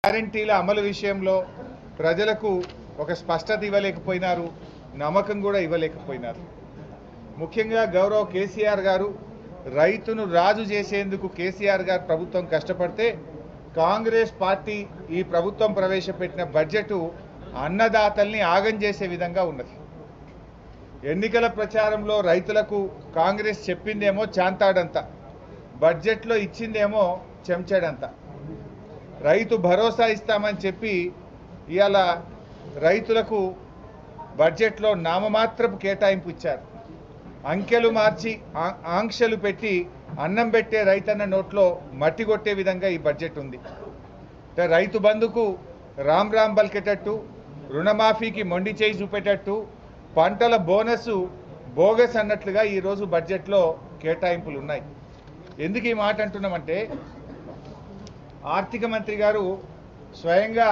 గ్యారెంటీల అమలు విషయంలో ప్రజలకు ఒక స్పష్టత ఇవ్వలేకపోయినారు, నమ్మకం కూడా ఇవ్వలేకపోయినారు. ముఖ్యంగా గౌరవ కేసీఆర్ గారు రైతును రాజు చేసేందుకు కేసీఆర్ గారు ప్రభుత్వం కష్టపడితే కాంగ్రెస్ పార్టీ ఈ ప్రభుత్వం ప్రవేశపెట్టిన బడ్జెట్ అన్నదాతల్ని ఆగం చేసే విధంగా ఉన్నది. ఎన్నికల ప్రచారంలో రైతులకు కాంగ్రెస్ చెప్పిందేమో చాంతాడంత, బడ్జెట్లో ఇచ్చిందేమో చెంచాడంత. రైతు భరోసా ఇస్తామని చెప్పి ఇవాళ రైతులకు బడ్జెట్లో నామమాత్రపు కేటాయింపు ఇచ్చారు. అంకెలు మార్చి ఆంక్షలు పెట్టి అన్నం పెట్టే రైతన్న నోట్లో మట్టి కొట్టే విధంగా ఈ బడ్జెట్ ఉంది. రైతు బంధుకు రామ్ రామ్ బలికేటట్టు, రుణమాఫీకి మొండి చేయి చూపేటట్టు, పంటల బోనస్ బోగస్ అన్నట్లుగా ఈరోజు బడ్జెట్లో కేటాయింపులు ఉన్నాయి. ఎందుకు ఈ మాట అంటున్నామంటే ఆర్థిక మంత్రి గారు స్వయంగా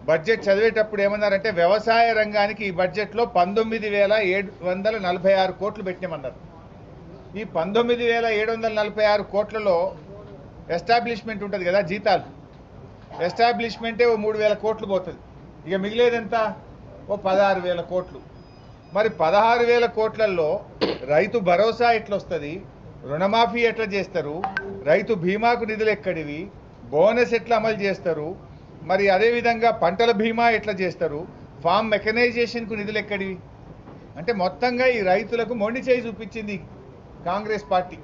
బడ్జెట్ చదివేటప్పుడు ఏమన్నారంటే వ్యవసాయ రంగానికి ఈ బడ్జెట్లో 19,746 కోట్లు పెట్టినామన్నారు. ఈ 19,746 కోట్లలో ఎస్టాబ్లిష్మెంట్ ఉంటుంది కదా, జీతాలు, ఎస్టాబ్లిష్మెంటే ఓ 3,000 కోట్లు పోతుంది. ఇక మిగిలేదంతా ఓ 16,000 కోట్లు. మరి 16,000 కోట్లలో రైతు భరోసా ఎట్లా వస్తుంది, రుణమాఫీ ఎట్లా చేస్తారు, రైతు బీమాకు నిధులు ఎక్కడివి, బోనస్ ఎట్లా అమలు చేస్తారు, మరి అదేవిధంగా పంటల బీమా ఎట్లా చేస్తారు, ఫామ్ మెకనైజేషన్కు నిధులు ఎక్కడివి అంటే మొత్తంగా ఈ రైతులకు మొండి చేయి చూపించింది కాంగ్రెస్ పార్టీ.